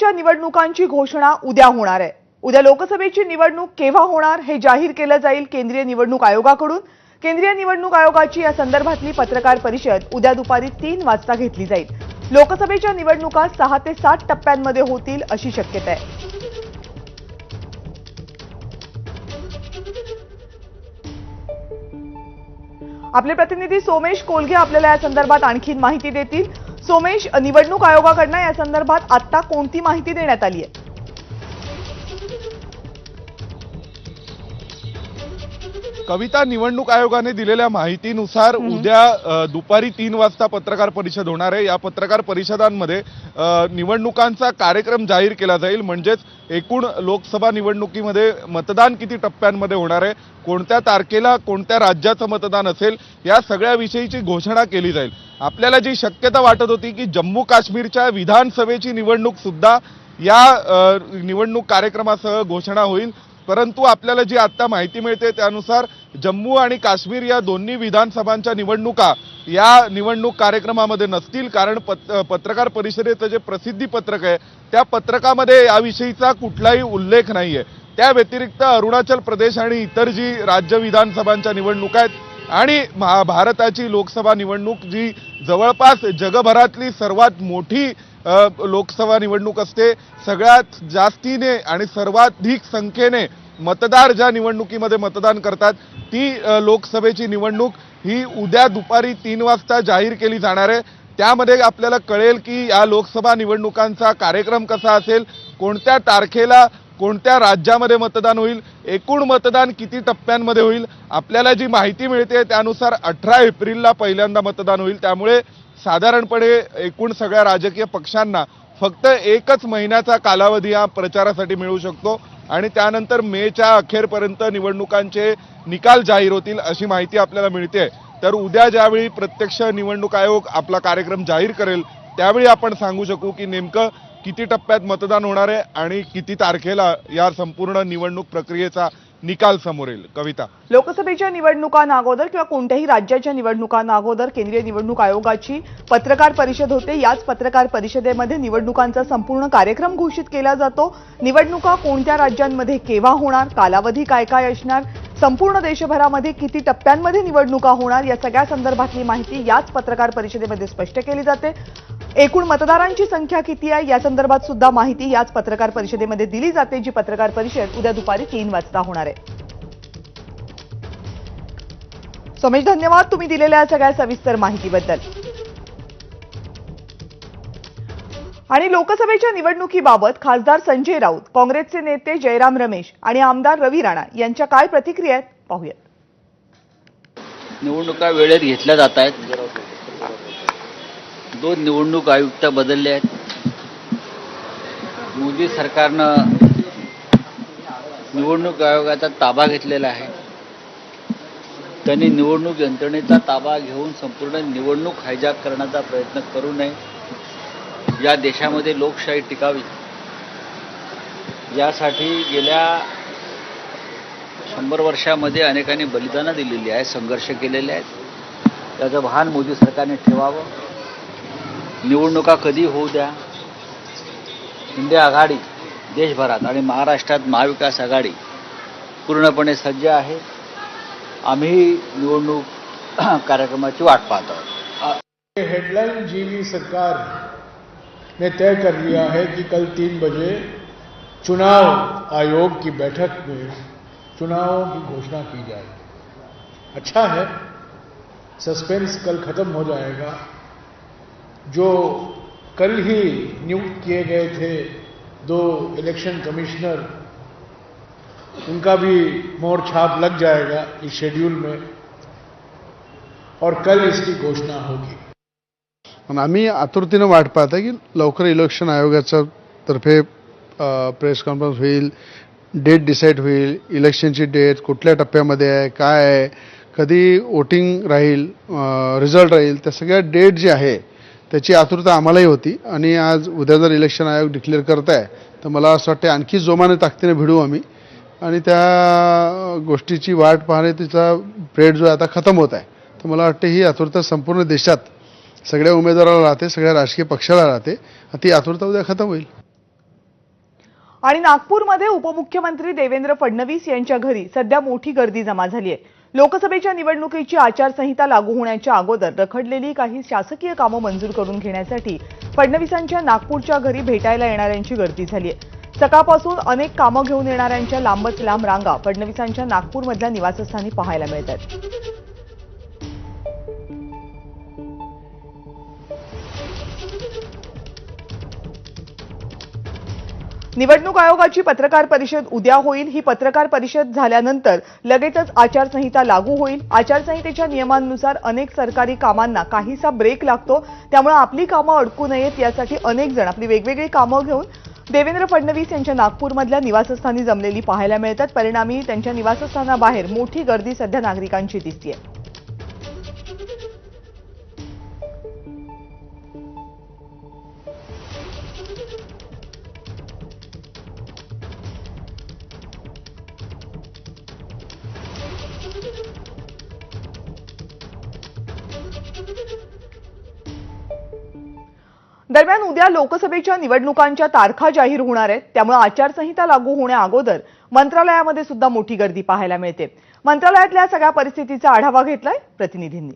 लोकसभेच्या निवडणुकांची घोषणा उद्या होणार आहे। उद्या लोकसभेची निवडणूक केव्हा होणार हे जाहीर केलं जाईल केंद्रीय निवडणूक आयोगाकडून। केंद्रीय निवडणूक आयोगाची या संदर्भातली पत्रकार परिषद उद्या दुपारी 3 वाजता घेतली जाईल। लोकसभेच्या निवडणुका 6 ते 7 टप्प्यांमध्ये होतील अशी शक्यता आहे। आपले प्रतिनिधी सोमेश कोलगे आपल्याला या संदर्भात आणखी माहिती देतील। सोमेश, निवडणूक आयोगाकडून या संदर्भात आता कोणती माहिती देण्यात आली आहे? कविता, निवडणूक आयोगाने दिलेल्या माहितीनुसार उद्या दुपारी 3 वाजता पत्रकार परिषद होणार आहे। या पत्रकार परिषदांमध्ये निवडणुकांचा कार्यक्रम जाहीर केला जाईल, म्हणजेच एकूण लोकसभा निवडणुकीमध्ये मतदान किती टप्प्यांमध्ये होणार आहे, कोणत्या तारखेला कोणत्या राज्याचं मतदान असेल, या सगळ्याविषयीची घोषणा केली जाईल। आपल्याला जी शक्यता वाटत होती की जम्मू काश्मीरच्या विधानसभेची निवडणूक सुद्धा या निवडणूक कार्यक्रमासह घोषणा होईल, परंतु आपल्याला जी आता माहिती मिळते त्यानुसार जम्मू आणि काश्मीर या दोन्ही विधानसभांच्या निवडणुका या निवडणूक कार्यक्रमामध्ये नसतील, कारण पत्रकार परिषदेचं जे प्रसिद्धी पत्रक आहे त्या पत्रकामध्ये याविषयीचा कुठलाही उल्लेख नाहीये। त्या व्यतिरिक्त अरुणाचल प्रदेश आणि इतर जी राज्य विधानसभांच्या निवडणुका आहेत आणि भारताची लोकसभा निवडणूक जी जवळपास जगभरातली सर्वात मोठी लोकसभा निवडणूक असते, सगळ्यात जास्तीने आणि सर्वाधिक संख्येने मतदार ज्या निवडणुकीमध्ये मतदान करतात ती लोकसभेची निवडणूक ही उद्या दुपारी 3 वाजता जाहीर केली जाणार आहे। त्यामध्ये आपल्याला कळेल की या लोकसभा निवडणुकांचा कार्यक्रम कसा असेल, कोणत्या तारखेला कोणत्या राज्यामध्ये मतदान होईल, एकूण मतदान किती टप्प्यांमध्ये होईल। आपल्याला जी माहिती मिळते त्यानुसार 18 एप्रिलला पहिल्यांदा मतदान होईल, त्यामुळे साधारणपणे एकूण सगळ्या राजकीय पक्षांना फक्त 1च महिन्याचा कालावधी या प्रचारासाठी मिळू शकतो आणि त्यानंतर मेच्या अखेरपर्यंत निवडणुकांचे निकाल जाहीर होतील अशी माहिती आपल्याला मिळते। तर उद्या ज्यावेळी प्रत्यक्ष निवडणूक आयोग आपला कार्यक्रम जाहीर करेल त्यावेळी आपण सांगू शकू की नेमकं किती टप्प्यात मतदान होणार आहे आणि किती तारखेला या संपूर्ण निवडणूक प्रक्रियेचा निकाल समोर येईल। कविता, लोकसभेच्या निवडणुकांना अगोदर किंवा कोणत्याही राज्याच्या निवडणुकांना अगोदर केंद्रीय निवडणूक आयोगाची पत्रकार परिषद होते। याच पत्रकार परिषदेमध्ये निवडणुकांचा संपूर्ण कार्यक्रम घोषित केला जातो। निवडणुका कोणत्या राज्यांमध्ये केव्हा होणार, कालावधी काय काय असणार, संपूर्ण देशभरामध्ये किती टप्प्यांमध्ये निवडणुका होणार, या सगळ्या संदर्भातली माहिती याच पत्रकार परिषदेमध्ये स्पष्ट केली जाते। एकूण मतदारांची संख्या किती आहे या संदर्भात सुद्धा माहिती याच पत्रकार परिषदेमध्ये दिली जाते, जी पत्रकार परिषद उद्या दुपारी 3 वाजता होणार आहे। सोमेश, धन्यवाद तुम्ही दिलेल्या सगळ्या सविस्तर माहितीबद्दल। आणि लोकसभेच्या निवडणुकीबाबत खासदार संजय राऊत, काँग्रेसचे नेते जयराम रमेश आणि आमदार रवी राणा यांच्या काय प्रतिक्रिया आहेत पाहूयात। निवडणुका वेळेत घेतल्या जात आहेत। 2 निवडणूक आयुक्त बदलले आहेत। मोदी सरकारनं निवडणूक आयोगाचा ताबा घेतलेला आहे। त्यांनी निवडणूक यंत्रणेचा ताबा घेऊन संपूर्ण निवडणूक हायजॅक करण्याचा प्रयत्न करू नये, या देशामध्ये लोकशाही टिकावी यासाठी गेल्या 100 वर्षामध्ये अनेकांनी बलिदानं दिलेली आहे, संघर्ष केलेले आहेत। त्याचं भान मोदी सरकारने ठेवावं। निवडणुका कधी होऊ द्या, इंडिया आघाडी देशभरात आणि महाराष्ट्रात महाविकास आघाडी पूर्णपणे सज्ज आहे। आम्ही निवडणूक कार्यक्रमाची वाट पाहत आहोत। हेडलाइन जीवी सरकार ने तय कर लिया है कि कल 3 बजे चुनाव आयोग की बैठक में चुनावों की घोषणा की जाएगी। अच्छा है, सस्पेंस कल खत्म हो जाएगा। जो कल ही नियुक्त किए गए थे 2 इलेक्शन कमिश्नर, उनका भी मोहर छाप लग जाएगा इस शेड्यूल में और कल इसकी घोषणा होगी। आम्ही आतुरतेने वाट पाहतो की लवकर इलेक्शन आयोगाच्या तर्फे प्रेस कॉन्फरन्स होईल, डेट डिसाईड होईल, इलेक्शनची डेट कुठल्या टप्प्यामध्ये आहे, काय आहे, कधी वोटिंग राहील, रिझल्ट राहील, त्या सगळ्या डेट जी आहे त्याची आतुरता आम्हालाही होती। आणि आज उद्या जर इलेक्शन आयोग डिक्लेअर करताय तर मला असं वाटतं आणखी जोमाने ताकदीने भिडू आम्ही आणि त्या गोष्टीची वाट पाहणे, तिचा पिरियड जो आता खतम होत आहे। तर मला वाटतं ही आतुरता संपूर्ण देशात सगळ्या उमेदवाराला राहते, सगळ्या राजकीय पक्षाला राहते, ती आतुरता उद्या खतम होईल। आणि नागपूरमध्ये उपमुख्यमंत्री देवेंद्र फडणवीस यांच्या घरी सध्या मोठी गर्दी जमा झाली आहे. लोकसभेच्या निवडणुकीची आचारसंहिता लागू होण्याच्या अगोदर रखडलेली काही शासकीय कामं मंजूर करून घेण्यासाठी फडणवीसांच्या नागपूरच्या घरी भेटायला येणाऱ्यांची गर्दी झाली आहे. सकाळपासून अनेक कामं घेऊन येणाऱ्यांच्या लांबच लांब रांगा फडणवीसांच्या नागपूरमधल्या निवासस्थानी पाहायला मिळतात. निवडणूक आयोगाची पत्रकार परिषद उद्या होईल. ही पत्रकार परिषद झाल्यानंतर लगेचच आचारसंहिता लागू होईल. आचारसंहितेच्या नियमांनुसार अनेक सरकारी कामांना काहीसा ब्रेक लागतो. त्यामुळे आपली कामं अडकू नयेत यासाठी अनेक जण आपली वेगवेगळी कामं घेऊन देवेंद्र फडणवीस यांच्या नागपूरमधल्या निवासस्थानी जमलेली पाहायला मिळतात. परिणामी त्यांच्या निवासस्थानाबाहेर मोठी गर्दी सध्या नागरिकांची दिसतेय. दरम्यान उद्या लोकसभेच्या निवडणुकांच्या तारखा जाहीर होणार आहेत. त्यामुळे आचारसंहिता लागू होण्या अगोदर मंत्रालयामध्ये सुद्धा मोठी गर्दी पाहायला मिळते. मंत्रालयातल्या सगळ्या परिस्थितीचा आढावा घेतलाय प्रतिनिधींनी.